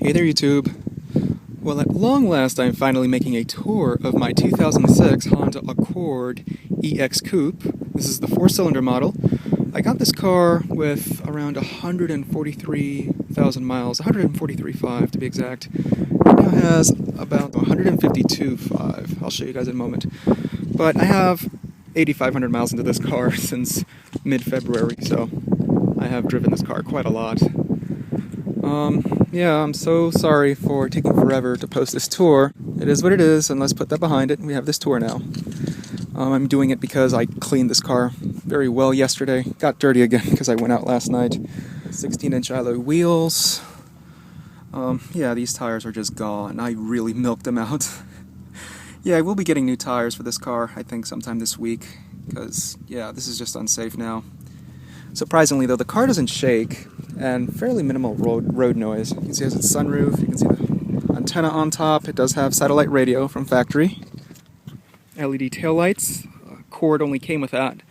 Hey there, YouTube. Well, at long last, I'm finally making a tour of my 2006 Honda Accord Ex Coupe. This is the 4-cylinder model. I got this car with around 143,000 miles, 143.5 to be exact. It now has about 152.5. I'll show you guys in a moment. But I have 8,500 miles into this car since mid-February, so I have driven this car quite a lot. Yeah, I'm so sorry for taking forever to post this tour. It is what it is, and let's put that behind it. We have this tour now. I'm doing it because I cleaned this car very well yesterday. Got dirty again because I went out last night. 16-inch alloy wheels. Yeah, these tires are just gone. I really milked them out. Yeah, I will be getting new tires for this car, I think sometime this week, because, yeah, this is just unsafe now. Surprisingly, though, the car doesn't shake, and fairly minimal road noise. You can see it has its sunroof, you can see the antenna on top. It does have satellite radio from factory. LED taillights. Accord only came with that.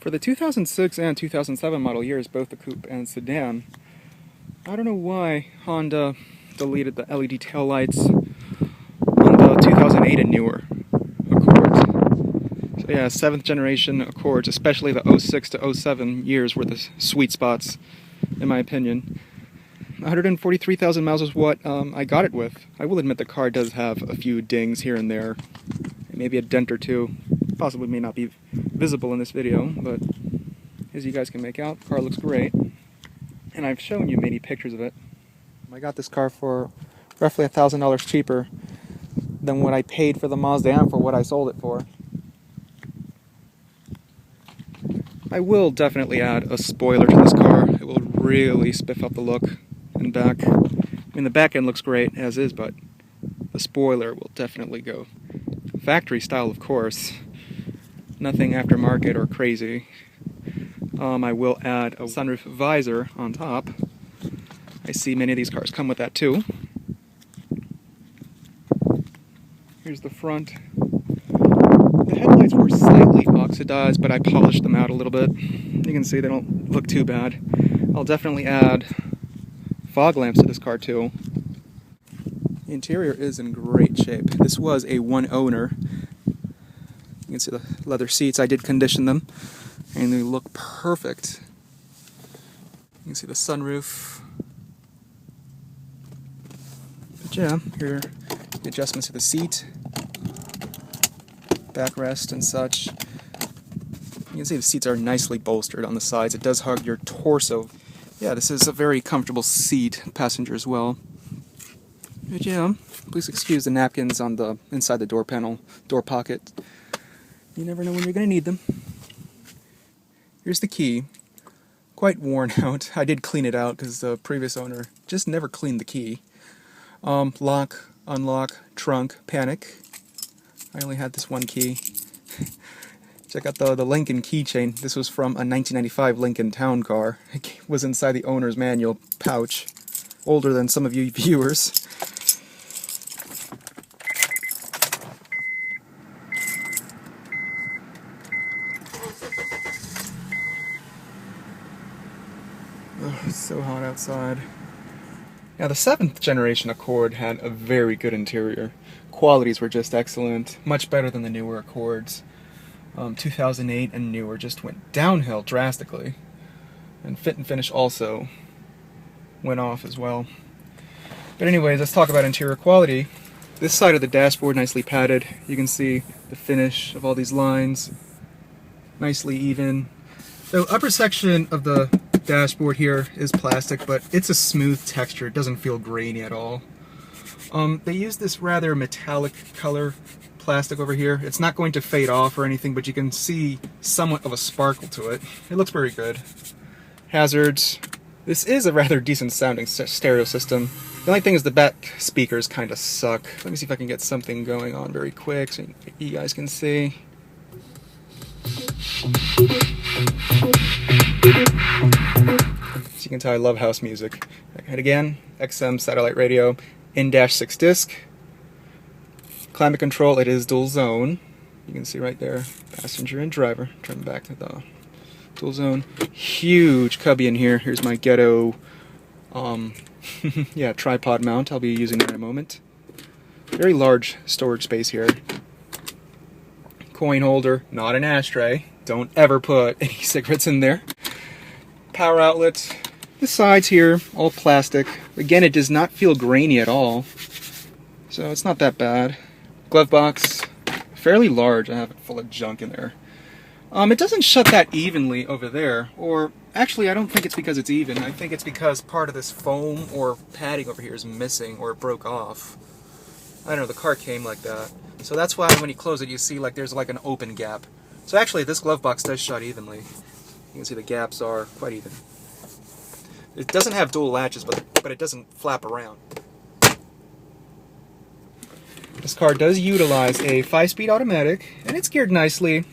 For the 2006 and 2007 model years, both the coupe and sedan, I don't know why Honda deleted the LED taillights on the 2008 and newer Accords. So yeah, 7th generation Accords, especially the 06 to 07 years were the sweet spots, in my opinion. 143,000 miles is what I got it with. I will admit the car does have a few dings here and there. Maybe a dent or two. Possibly may not be visible in this video, but as you guys can make out, the car looks great. And I've shown you many pictures of it. I got this car for roughly $1,000 cheaper than what I paid for the Mazda M for what I sold it for. I will definitely add a spoiler to this car. It will really spiff up the look and back. I mean, the back end looks great as is, but the spoiler will definitely go. Factory style, of course. Nothing aftermarket or crazy. I will add a sunroof visor on top. I see many of these cars come with that too. Here's the front. The headlights were slightly oxidized, but I polished them out a little bit. You can see they don't look too bad. I'll definitely add fog lamps to this car too. The interior is in great shape. This was a one owner. You can see the leather seats. I did condition them, and they look perfect. You can see the sunroof. But yeah, here are the adjustments to the seat, backrest and such. You can see the seats are nicely bolstered on the sides. It does hug your torso. Yeah, this is a very comfortable seat, passenger as well. But yeah, please excuse the napkins on the inside the door panel, door pocket. You never know when you're going to need them. Here's the key. Quite worn out. I did clean it out because the previous owner just never cleaned the key. Lock, unlock, trunk, panic. I only had this one key. Check out the Lincoln keychain. This was from a 1995 Lincoln Town car. It was inside the owner's manual pouch. Older than some of you viewers. Oh, it's so hot outside. Now, the 7th generation Accord had a very good interior. Qualities were just excellent, much better than the newer Accords. 2008 and newer just went downhill drastically. And fit and finish also went off as well. But anyways, let's talk about interior quality. This side of the dashboard nicely padded. You can see the finish of all these lines. Nicely even. The upper section of the dashboard here is plastic, but it's a smooth texture. It doesn't feel grainy at all. They use this rather metallic color plastic over here. It's not going to fade off or anything, but you can see somewhat of a sparkle to it. It looks very good. Hazards. This is a rather decent sounding stereo system. The only thing is the back speakers kind of suck. Let me see if I can get something going on very quick so you guys can see. As you can tell, I love house music. And again, XM satellite radio, in-6 disc. Climate control, it is dual zone. You can see right there, passenger and driver. Turn back to the dual zone. Huge cubby in here. Here's my ghetto Yeah, tripod mount. I'll be using that in a moment. Very large storage space here. Coin holder, not an ashtray. Don't ever put any cigarettes in there. Power outlet. The sides here, all plastic. Again, it does not feel grainy at all, so it's not that bad. Glove box, fairly large. I have it full of junk in there. It doesn't shut that evenly over there, or actually I don't think it's because it's even. I think it's because part of this foam or padding over here is missing or it broke off. I don't know, the car came like that. So that's why when you close it you see like there's like an open gap. So actually this glove box does shut evenly. You can see the gaps are quite even. It doesn't have dual latches, but it doesn't flap around. This car does utilize a 5-speed automatic, and it's geared nicely.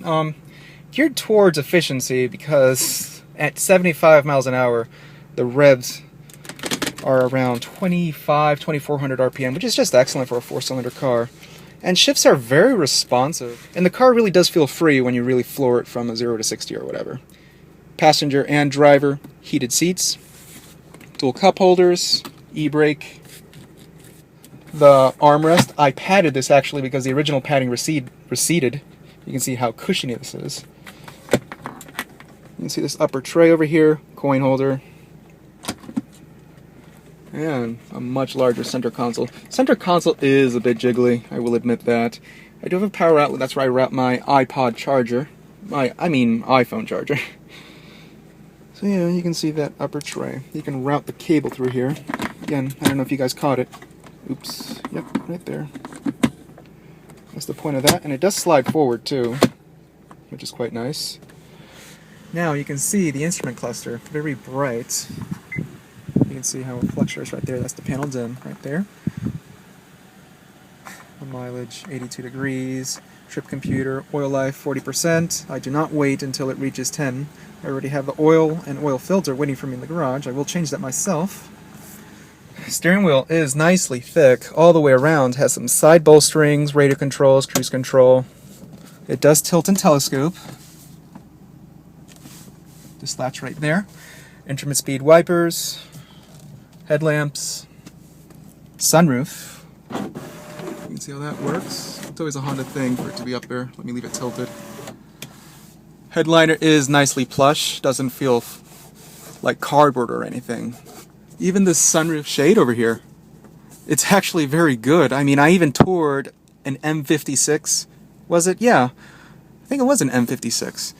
Geared towards efficiency because at 75 miles an hour, the revs are around 2,400 RPM, which is just excellent for a 4-cylinder car. And shifts are very responsive, and the car really does feel free when you really floor it from a 0 to 60 or whatever. Passenger and driver heated seats, dual cup holders, e-brake. The armrest, I padded this actually because the original padding receded. You can see how cushiony this is. You can see this upper tray over here, coin holder, and a much larger center console. Center console is a bit jiggly, I will admit that. I do have a power outlet, that's where I route my iPod charger. iPhone charger. So yeah, you can see that upper tray. You can route the cable through here. Again, I don't know if you guys caught it. Oops, yep, right there. That's the point of that, and it does slide forward too, which is quite nice. Now you can see the instrument cluster, very bright. You can see how it fluctuates right there. That's the panel dim right there. The mileage, 82 degrees. Trip computer, oil life, 40%. I do not wait until it reaches 10. I already have the oil and oil filter waiting for me in the garage. I will change that myself. Steering wheel is nicely thick all the way around. Has some side bolsterings, radio controls, cruise control. It does tilt and telescope. This latch right there. Intermittent speed wipers, headlamps, sunroof. You can see how that works. It's always a Honda thing for it to be up there. Let me leave it tilted. Headliner is nicely plush. Doesn't feel like cardboard or anything. Even this sunroof shade over here, it's actually very good. I mean, I even toured an M56. Was it? Yeah. I think it was an M56.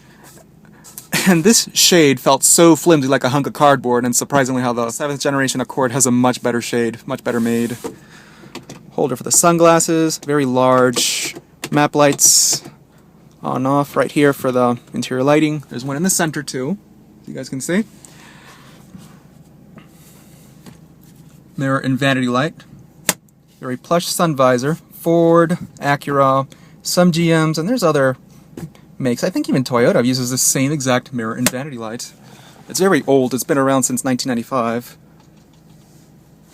And this shade felt so flimsy, like a hunk of cardboard, and surprisingly how the 7th generation Accord has a much better shade, much better made. Holder for the sunglasses, very large. Map lights on and off right here for the interior lighting. There's one in the center too, as you guys can see. Mirror and vanity light. Very plush sun visor. Ford, Acura, some GMs, and there's other makes. I think even Toyota uses the same exact mirror and vanity light. It's very old. It's been around since 1995.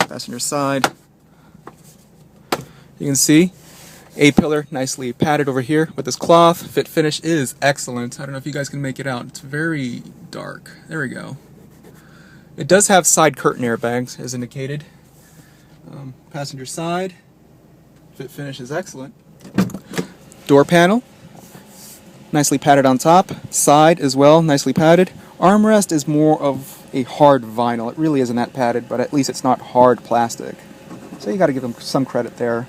Passenger side. You can see A-pillar nicely padded over here with this cloth. Fit finish is excellent. I don't know if you guys can make it out. It's very dark. There we go. It does have side curtain airbags, as indicated. Passenger side, fit finish is excellent. Door panel, nicely padded on top. Side as well, nicely padded. Armrest is more of a hard vinyl. It really isn't that padded, but at least it's not hard plastic. So you got to give them some credit there.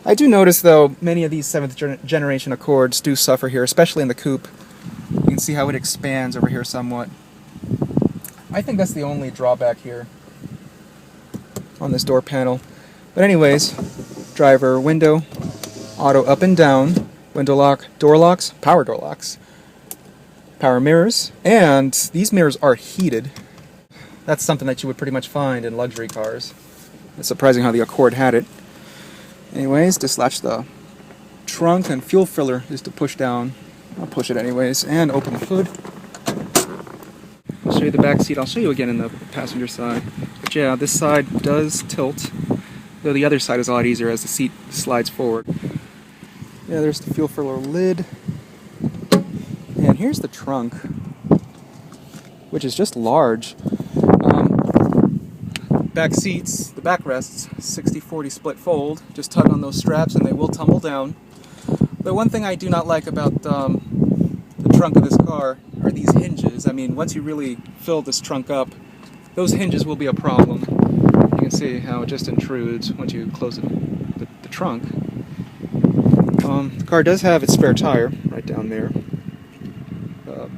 I do notice, though, many of these 7th generation Accords do suffer here, especially in the coupe. You can see how it expands over here somewhat. I think that's the only drawback here on this door panel. But anyways, driver window, auto up and down, window lock, door locks, power door locks, power mirrors, and these mirrors are heated. That's something that you would pretty much find in luxury cars. It's surprising how the Accord had it. Anyways, dislodge the trunk, and fuel filler is to push down. I'll push it anyways, and open the hood. I'll show you the back seat. I'll show you again in the passenger side. But yeah, this side does tilt, though the other side is a lot easier as the seat slides forward. Yeah, there's the fuel filler lid. And here's the trunk, which is just large. back seats, the backrests, 60-40 split fold. Just tug on those straps and they will tumble down. The one thing I do not like about the trunk of this car are these hinges. I mean, once you really fill this trunk up, those hinges will be a problem. You can see how it just intrudes once you close the trunk. The car does have its spare tire right down there.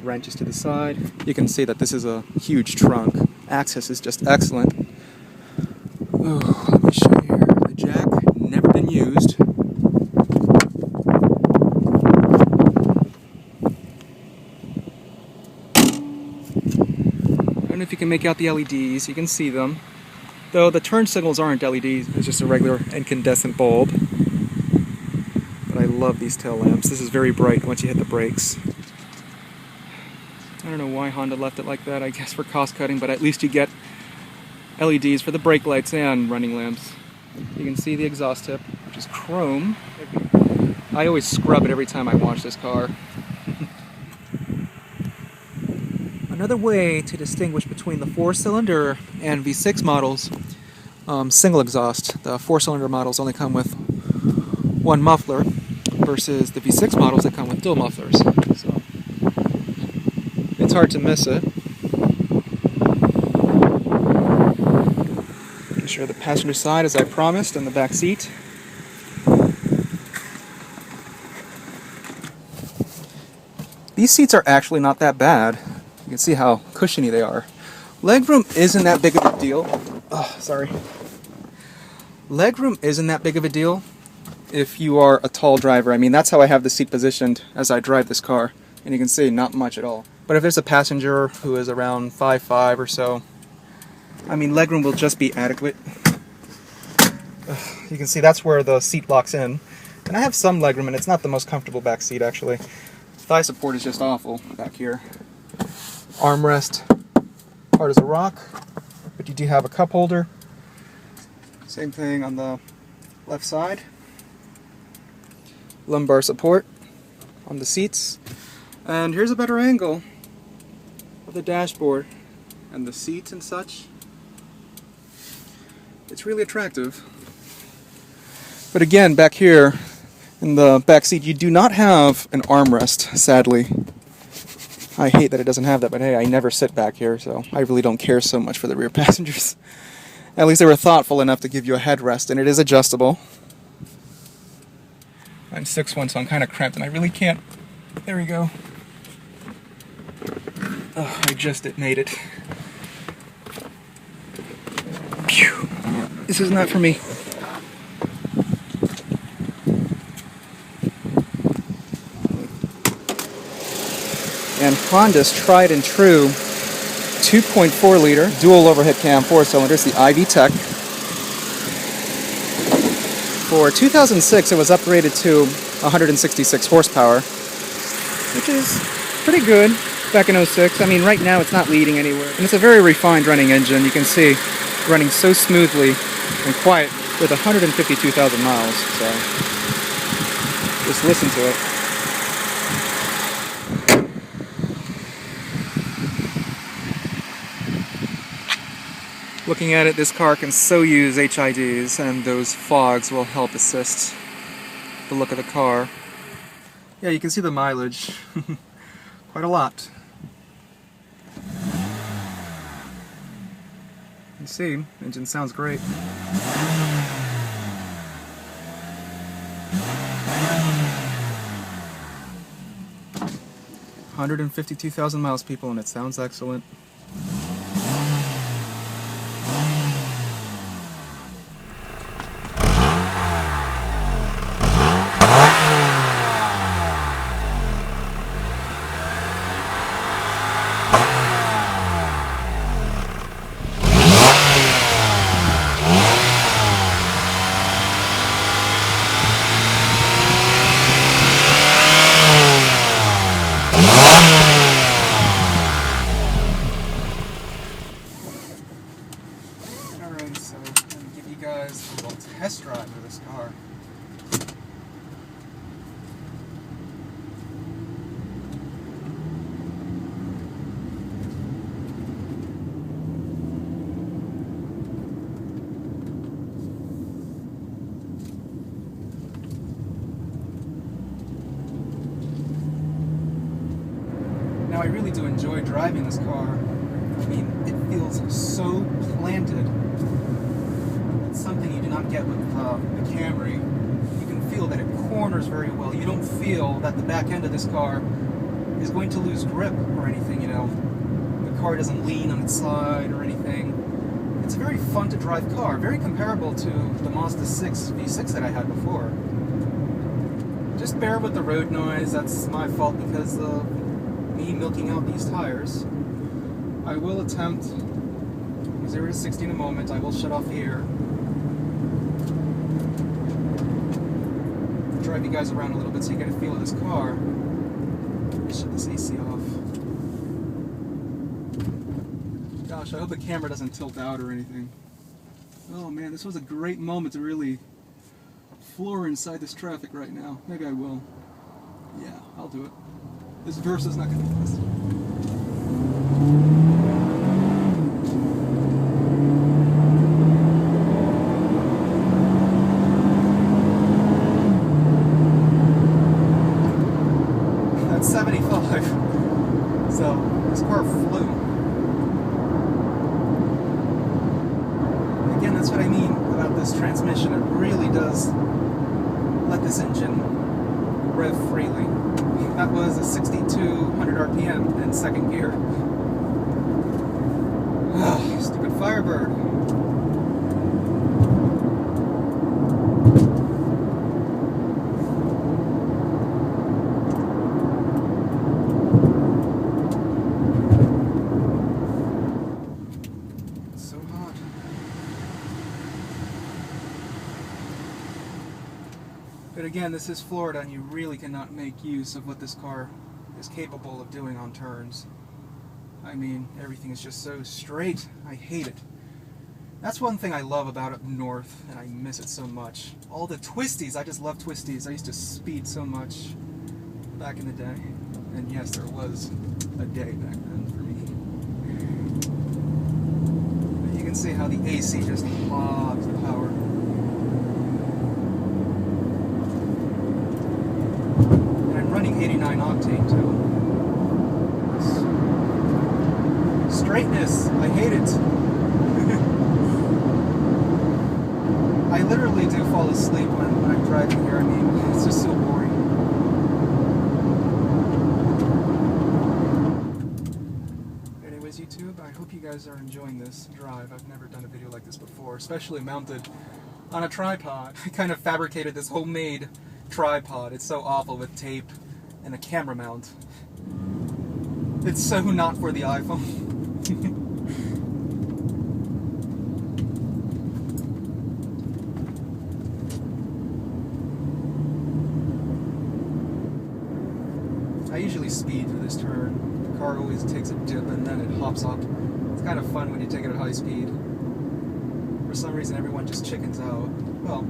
Wrenches to the side. You can see that this is a huge trunk. Access is just excellent. Oh, let me show you here. The jack, never been used. I don't know if you can make out the LEDs. You can see them. Though the turn signals aren't LEDs, it's just a regular incandescent bulb. But I love these tail lamps. This is very bright once you hit the brakes. I don't know why Honda left it like that, I guess for cost cutting, but at least you get LEDs for the brake lights and running lamps. You can see the exhaust tip, which is chrome. I always scrub it every time I wash this car. Another way to distinguish between the 4-cylinder and V6 models, single exhaust. The 4-cylinder models only come with one muffler versus the V6 models that come with dual mufflers. So it's hard to miss it. Make sure the passenger side, as I promised, and the back seat. These seats are actually not that bad. You can see how cushiony they are. Legroom isn't that big of a deal. Oh, sorry. Legroom isn't that big of a deal if you are a tall driver. I mean, that's how I have the seat positioned as I drive this car. And you can see not much at all. But if there's a passenger who is around 5'5" or so, I mean, legroom will just be adequate. You can see that's where the seat locks in. And I have some legroom, and it's not the most comfortable back seat, actually. Thigh support is just awful back here. Armrest, hard as a rock, but you do have a cup holder. Same thing on the left side. Lumbar support on the seats. And here's a better angle of the dashboard and the seats and such. It's really attractive. But again, back here in the back seat, you do not have an armrest, sadly. I hate that it doesn't have that, but hey, I never sit back here, so I really don't care so much for the rear passengers. At least they were thoughtful enough to give you a headrest, and it is adjustable. I'm 6'1", so I'm kind of cramped, and I really can't. There we go. Oh, I just made it. Phew. This is not for me. And Honda's tried and true 2.4 liter dual overhead cam 4-cylinders, the I-vtec. For 2006, it was upgraded to 166 horsepower, which is pretty good back in 06. I mean, right now it's not leading anywhere. And it's a very refined running engine. You can see running so smoothly and quiet with 152,000 miles. So just listen to it. Looking at it, this car can so use HIDs, and those fogs will help assist the look of the car. Yeah, you can see the mileage. Quite a lot. You see, engine sounds great. $152,000 miles, people, and it sounds excellent. I really do enjoy driving this car. I mean, it feels so planted. It's something you do not get with the Camry. You can feel that it corners very well. You don't feel that the back end of this car is going to lose grip or anything, you know. The car doesn't lean on its side or anything. It's a very fun to drive car, very comparable to the Mazda 6 V6 that I had before. Just bear with the road noise. That's my fault because of me milking out these tires. I will attempt 0 to 60 in a moment. I will shut off here. Drive you guys around a little bit so you get a feel of this car. Shut this AC off. Gosh, I hope the camera doesn't tilt out or anything. Oh man, this was a great moment to really floor inside this traffic right now. Maybe I will. Yeah, I'll do it. This verse is not going to be this. That's 75. So, this car flew. Again, that's what I mean about this transmission. It really does let this engine rev freely. That was a 6,200 RPM in second gear. Oh, stupid Firebird. It's so hot. But again, this is Florida, and you really cannot make use of what this car is capable of doing on turns. I mean, everything is just so straight. I hate it. That's one thing I love about up north, and I miss it so much. All the twisties, I just love twisties. I used to speed so much back in the day. And yes, there was a day back then for me. But you can see how the AC just hogs the power. Running 89 octane too. Straightness, I hate it. I literally do fall asleep when I'm driving here. I mean, it's just so boring. Anyways, YouTube, I hope you guys are enjoying this drive. I've never done a video like this before, especially mounted on a tripod. I kind of fabricated this homemade tripod. It's so awful with tape and a camera mount. It's so not for the iPhone. I usually speed through this turn. The car always takes a dip and then it hops up. It's kind of fun when you take it at high speed. For some reason everyone just chickens out. Well,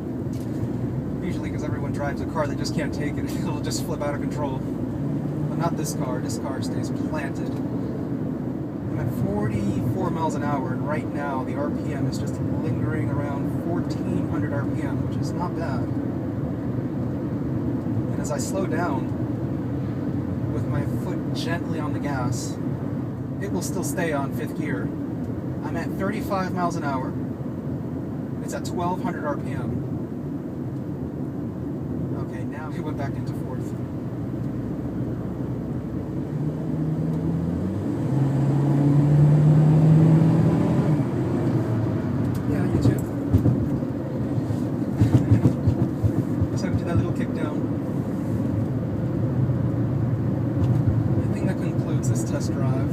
usually because everyone drives a car that just can't take it. It'll just flip out of control. But not this car. This car stays planted. I'm at 44 miles an hour, and right now the RPM is just lingering around 1,400 RPM, which is not bad. And as I slow down, with my foot gently on the gas, it will still stay on 5th gear. I'm at 35 miles an hour. It's at 1,200 RPM. Okay, now it went back into 4th. Yeah, YouTube. So do that little kick down. I think that concludes this test drive.